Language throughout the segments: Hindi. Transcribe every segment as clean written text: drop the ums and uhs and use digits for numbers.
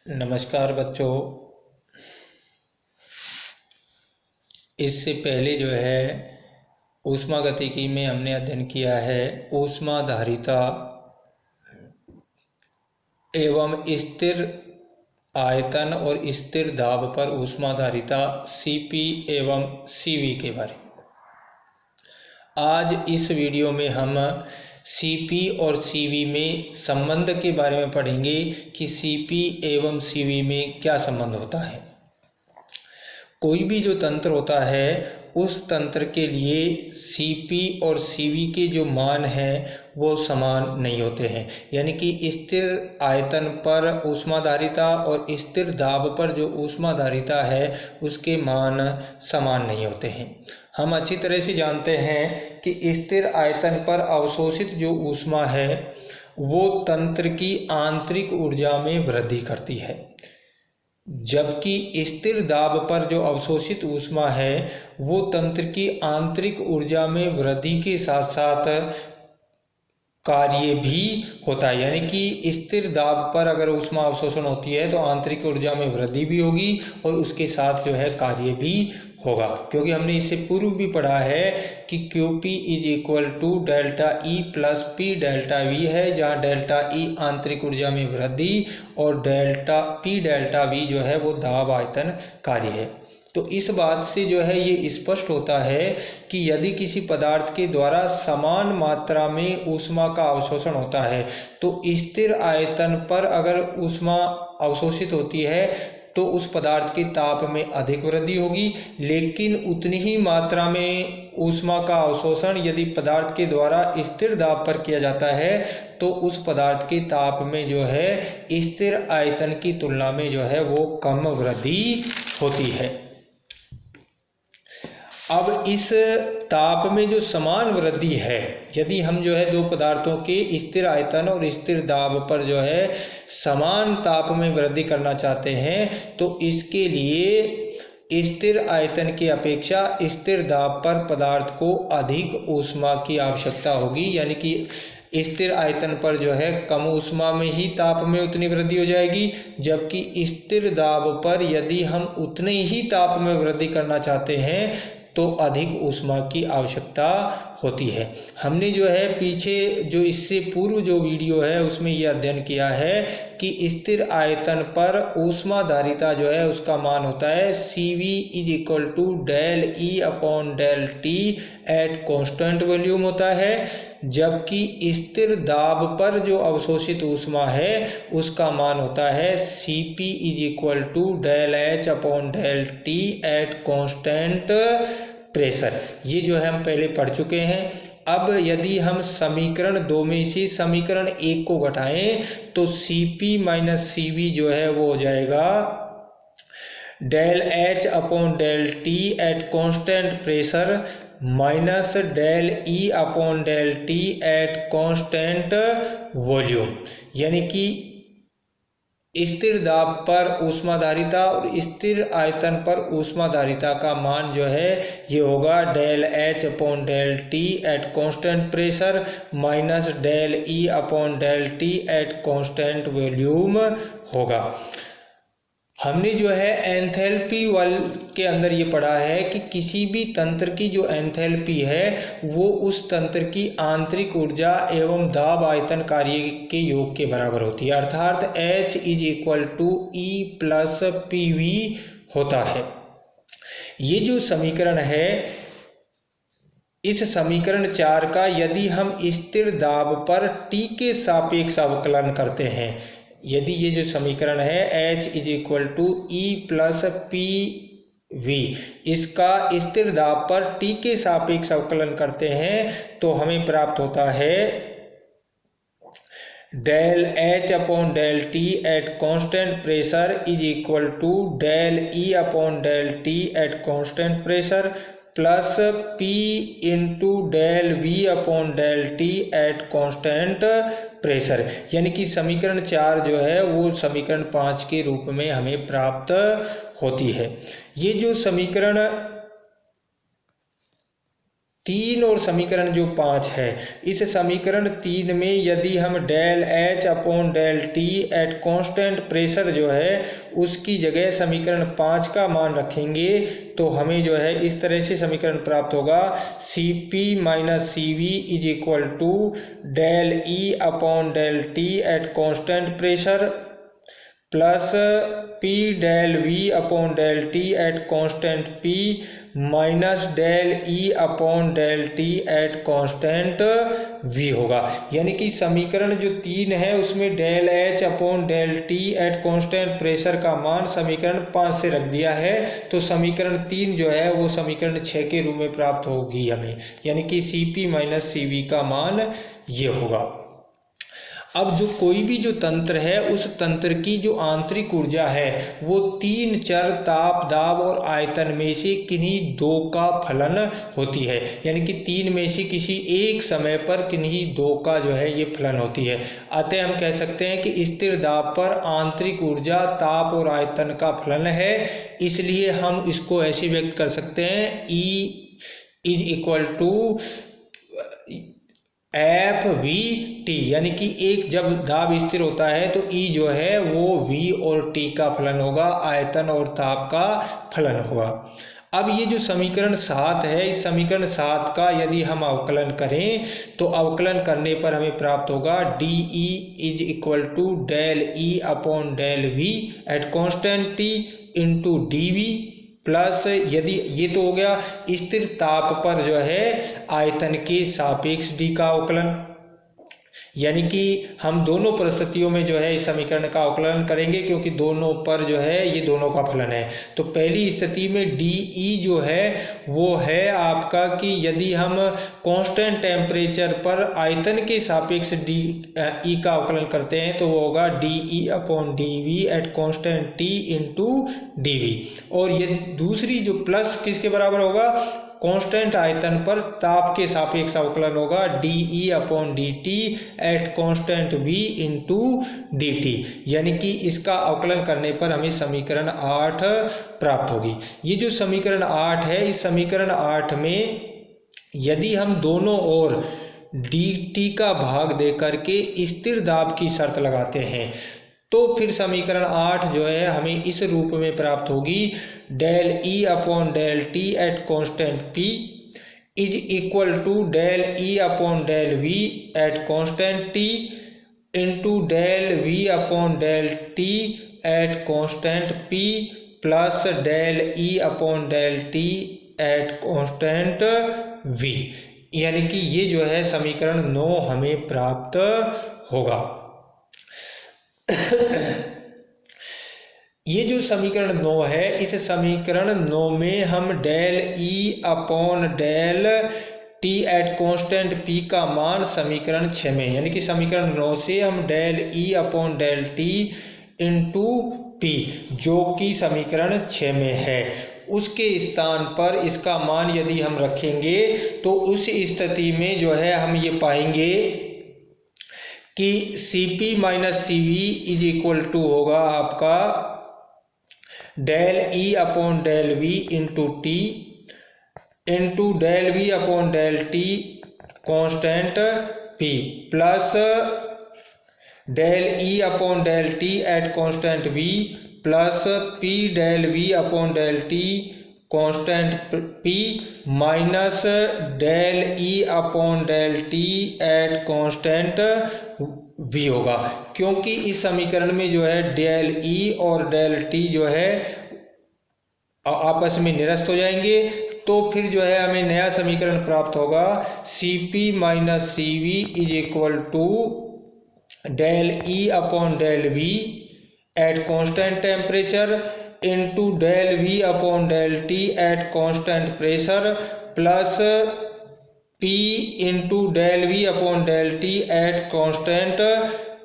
नमस्कार बच्चों। इससे पहले जो है ऊष्मागतिकी में हमने अध्ययन किया है ऊष्माधारिता एवं स्थिर आयतन और स्थिर दाब पर ऊष्माधारिता Cp एवं Cv के बारे में। आज इस वीडियो में हम Cp और Cv में संबंध के बारे में पढ़ेंगे कि Cp एवं Cv में क्या संबंध होता है। कोई भी जो तंत्र होता है उस तंत्र के लिए Cp और Cv के जो मान हैं वो समान नहीं होते हैं, यानी कि स्थिर आयतन पर ऊष्माधारिता और स्थिर दाब पर जो ऊष्माधारिता है उसके मान समान नहीं होते हैं। हम अच्छी तरह से जानते हैं कि स्थिर आयतन पर अवशोषित जो ऊष्मा है वो तंत्र की आंतरिक ऊर्जा में वृद्धि करती है, जबकि स्थिर दाब पर जो अवशोषित ऊष्मा है वो तंत्र की आंतरिक ऊर्जा में वृद्धि के साथ साथ कार्य भी होता है। यानी कि स्थिर दाब पर अगर ऊष्मा अवशोषण होती है तो आंतरिक ऊर्जा में वृद्धि भी होगी और उसके साथ जो है कार्य भी होगा, क्योंकि हमने इससे पूर्व भी पढ़ा है कि QP is equal to delta E plus P delta V है, जहाँ डेल्टा E आंतरिक ऊर्जा में वृद्धि और डेल्टा P डेल्टा V जो है वो दाब आयतन कार्य है। तो इस बात से जो है ये स्पष्ट होता है कि यदि किसी पदार्थ के द्वारा समान मात्रा में ऊष्मा का अवशोषण होता है तो स्थिर आयतन पर अगर ऊष्मा अवशोषित होती है तो उस पदार्थ के ताप में अधिक वृद्धि होगी, लेकिन उतनी ही मात्रा में ऊष्मा का अवशोषण यदि पदार्थ के द्वारा स्थिर दाब पर किया जाता है तो उस पदार्थ के ताप में जो है स्थिर आयतन की तुलना में जो है वो कम वृद्धि होती है। अब इस ताप में जो समान वृद्धि है, यदि हम जो है दो पदार्थों के स्थिर आयतन और स्थिर दाब पर जो है समान ताप में वृद्धि करना चाहते हैं तो इसके लिए स्थिर आयतन की अपेक्षा स्थिर दाब पर पदार्थ को अधिक ऊष्मा की आवश्यकता होगी, यानी कि स्थिर आयतन पर जो है कम ऊष्मा में ही ताप में उतनी वृद्धि हो जाएगी, जबकि स्थिर दाब पर यदि हम उतने ही ताप में वृद्धि करना चाहते हैं तो अधिक ऊष्मा की आवश्यकता होती है। हमने जो है पीछे जो इससे पूर्व जो वीडियो है उसमें यह अध्ययन किया है कि स्थिर आयतन पर ऊष्माधारिता जो है उसका मान होता है Cv is equal to del E upon del T at constant volume होता है, जबकि स्थिर दाब पर जो अवशोषित ऊष्मा है उसका मान होता है Cp is equal to del H upon del T at constant pressure. ये जो है हम पहले पढ़ चुके हैं। अब यदि हम समीकरण 2 में से समीकरण 1 को घटाएं तो Cp माइनस Cv जो है वो हो जाएगा del H upon del T at constant pressure minus del E upon del T at constant volume, यानी कि स्थिर दाब पर ऊष्माधारिता और स्थिर आयतन पर ऊष्माधारिता का मान जो है ये होगा del H upon del T at constant pressure minus del E upon del T at constant volume होगा। हमने जो है एंथैल्पी वाल के अंदर ये पढ़ा है कि किसी भी तंत्र की जो एंथैल्पी है वो उस तंत्र की आंतरिक ऊर्जा एवं दाब आयतन कार्य के योग के बराबर होती है, अर्थात H is equal to E plus PV होता है। ये जो समीकरण है इस समीकरण 4 का यदि हम स्थिर दाब पर T के सापेक्ष अवकलन करते हैं, यदि ये जो समीकरण है H is equal to E plus PV इसका स्थिर दाब पर T के सापेक्ष अवकलन करते हैं तो हमें प्राप्त होता है del H upon del T at constant pressure is equal to del E upon del T at constant pressure plus P into del V upon del T at constant pressure, यानी कि समीकरण 4 जो है वो समीकरण 5 के रूप में हमें प्राप्त होती है। ये जो समीकरण 3 और समीकरण जो 5 है, इस समीकरण 3 में यदि हम del H upon del T at constant pressure जो है उसकी जगह समीकरण 5 का मान रखेंगे तो हमें जो है इस तरह से समीकरण प्राप्त होगा, C P minus C V is equal to del E upon del T at constant pressure plus P del V upon del T at constant P minus del E upon del T at constant V होगा। यानी कि समीकरण जो 3 है उसमें del H upon del T at constant pressure का मान समीकरण 5 से रख दिया है, तो समीकरण 3 जो है वो समीकरण 6 के रूप में प्राप्त होगी हमें, यानी कि C P minus C V का मान ये होगा। अब जो कोई भी जो तंत्र है उस तंत्र की जो आंतरिक ऊर्जा है वो 3 चर ताप, दाब और आयतन में से किन्हीं 2 का फलन होती है, यानी कि 3 में से किसी एक समय पर किन्हीं 2 का जो है ये फलन होती है। अतः हम कह सकते हैं कि स्थिर दाब पर आंतरिक ऊर्जा ताप और आयतन का फलन है, इसलिए हम इसको ऐसे व्यक्त कर सकते हैं E is equal to F V T, यानी कि एक जब दाब स्थिर होता है तो ई जो है वो वी और टी का फलन होगा, आयतन और ताप का फलन होगा। अब ये जो समीकरण 7 है, इस समीकरण 7 का यदि हम अवकलन करें तो अवकलन करने पर हमें प्राप्त होगा d E is equal to del E upon del V at constant T into d V plus, यदि ये तो हो गया स्थिर ताप पर जो है आयतन के सापेक्ष डी का अवकलन, यानी कि हम दोनों परिस्थितियों में जो है इस समीकरण का अवकलन करेंगे क्योंकि दोनों पर जो है ये दोनों का फलन है। तो पहली स्थिति में डी ई जो है वो है आपका कि यदि हम कांस्टेंट टेम्परेचर पर आयतन के सापेक्ष डी ई का अवकलन करते हैं तो वो होगा d E upon d V at constant T into d V, और यदि दूसरी जो प्लस किसके बराबर होगा, कांस्टेंट आयतन पर ताप के सापेक्ष अवकलन होगा d E upon d T at constant V into d T, यानी कि इसका अवकलन करने पर हमें समीकरण 8 प्राप्त होगी। ये जो समीकरण 8 है, इस समीकरण 8 में यदि हम दोनों ओर डी टी का भाग दे करके स्थिर दाब की शर्त लगाते हैं तो फिर समीकरण 8 जो है हमें इस रूप में प्राप्त होगी, del E upon del T at constant P is equal to del E upon del V at constant T into del V upon del T at constant P plus del E upon del T at constant V, यानी कि ये जो है समीकरण 9 हमें प्राप्त होगा। ये जो समीकरण 9 है, इस समीकरण 9 में हम del E upon del T at constant P का मान समीकरण 6 में, यानी कि समीकरण 9 से हम del E upon del T into P जो कि समीकरण 6 में है उसके स्थान पर इसका मान यदि हम रखेंगे तो उस स्थिति में जो है हम ये पाएंगे कि C P minus C V is equal to होगा आपका del E upon del V into T into del V upon del T constant P plus del E upon del T at constant V plus P del V upon del T constant P minus del E upon del T at constant V होगा, क्योंकि इस समीकरण में जो है डेल ई और डेल टी जो है आपस में निरस्त हो जाएंगे, तो फिर जो है हमें नया समीकरण प्राप्त होगा C P minus C V is equal to del E upon del V at constant temperature into del V upon del T at constant pressure plus P into del V upon del T at constant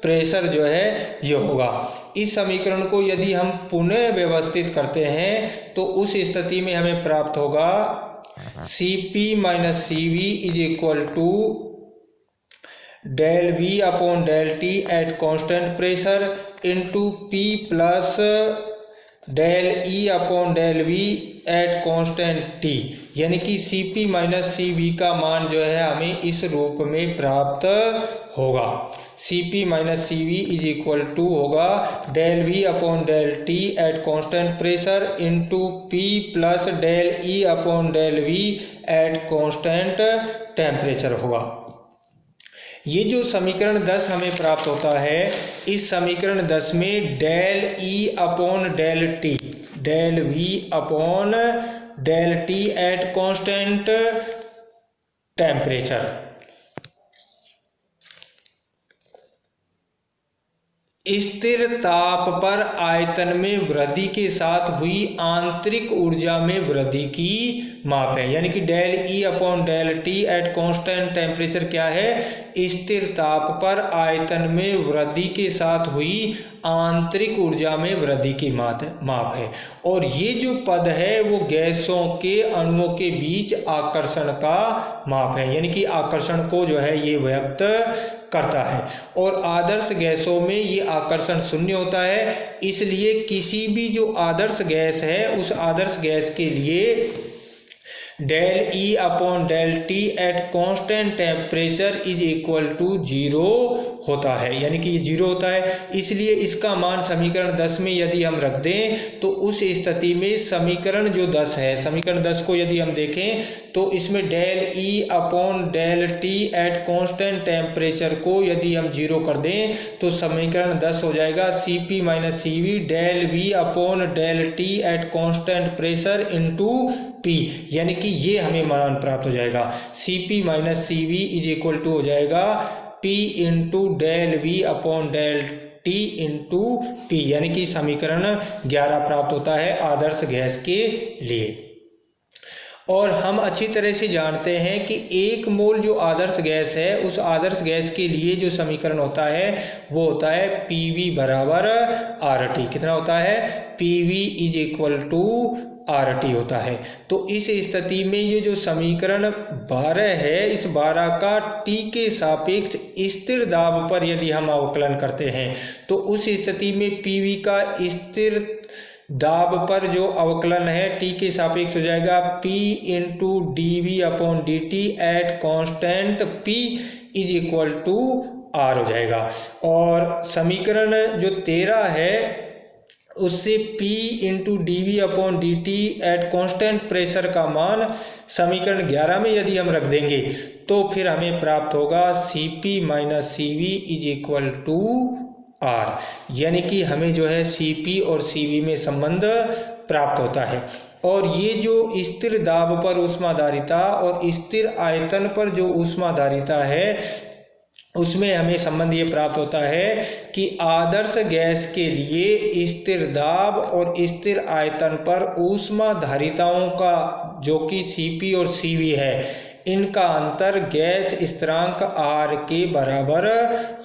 pressure जो है ये होगा। इस समीकरण को यदि हम पुनः व्यवस्थित करते हैं तो उस स्थिति में हमें प्राप्त होगा C P minus C V is equal to del V upon del T at constant pressure into P plus del E upon del V at constant T, यानी कि Cp माइनस Cv का मान जो है हमें इस रूप में प्राप्त होगा। Cp minus Cv is equal to होगा del V upon del T at constant pressure into P plus del E upon del V at constant temperature होगा। ये जो समीकरण 10 हमें प्राप्त होता है, इस समीकरण 10 में del E upon del T, del V upon del T at constant temperature, स्थिर ताप पर आयतन में वृद्धि के साथ हुई आंतरिक ऊर्जा में वृद्धि की माप है। यानी कि del E upon del T at constant temperature क्या है? स्थिर ताप पर आयतन में वृद्धि के साथ हुई आंतरिक ऊर्जा में वृद्धि की माप है। और ये जो पद है वो गैसों के अणुओं के बीच आकर्षण का माप है, यानी कि आकर्षण को जो है ये व्यक्त करता है। और आदर्श गैसों में ये आकर्षण शून्य होता है, इसलिए किसी भी जो आदर्श गैस है उस आदर्श गैस के लिए del E upon del T at constant temperature is equal to 0 होता है, यानी कि ये 0 होता है। इसलिए इसका मान समीकरण 10 में यदि हम रख दें तो उस स्थिति में समीकरण जो 10 है, समीकरण 10 को यदि हम देखें तो इसमें del E upon del T at constant temperature को यदि हम 0 कर दें तो समीकरण 10 हो जाएगा Cp minus Cv del V upon del T at constant pressure into P, यानी कि ये हमें मान प्राप्त हो जाएगा। Cp minus Cv is equal to हो जाएगा P into del V upon del T into P, यानी कि समीकरण 11 प्राप्त होता है आदर्श गैस के लिए। और हम अच्छी तरह से जानते हैं कि 1 मोल जो आदर्श गैस है उस आदर्श गैस के लिए जो समीकरण होता है वो होता है PV बराबर RT। कितना होता है? PV is equal to RT होता है। तो इस स्थिति में ये जो समीकरण 12 है, इस 12 का T के सापेक्ष स्थिर दाब पर यदि हम अवकलन करते हैं तो उस स्थिति में PV का स्थिर दाब पर जो अवकलन है T के सापेक्ष हो जाएगा P into d V upon d T at constant P is equal to R हो जाएगा। और समीकरण जो 13 है उससे P into d V upon d T at constant pressure का मान समीकरण 11 में यदि हम रख देंगे तो फिर हमें प्राप्त होगा Cp minus Cv is equal to R, यानी कि हमें जो है Cp और Cv में संबंध प्राप्त होता है। और ये जो स्थिर दाब पर ऊष्माधारिता और स्थिर आयतन पर जो ऊष्माधारिता है उसमें हमें संबंध ये प्राप्त होता है कि आदर्श गैस के लिए स्थिर दाब और स्थिर आयतन पर ऊष्माधारिताओं का जो कि Cp और Cv है इनका अंतर गैस स्थिरांक R के बराबर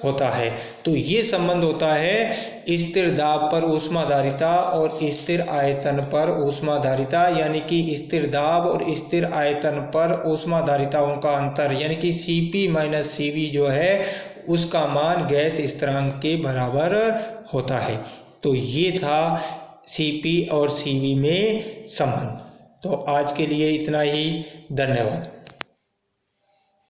होता है। तो ये संबंध होता है स्थिर दाब पर ऊष्माधारिता और स्थिर आयतन पर ऊष्माधारिता, यानी कि स्थिर दाब और स्थिर आयतन पर ऊष्माधारिताओं का अंतर, यानी कि Cp माइनस Cv जो है उसका मान गैस स्थिरांक के बराबर होता है। तो ये था Cp और Cv में संबंध। तो आज के लिए इतना ही, धन्यवाद।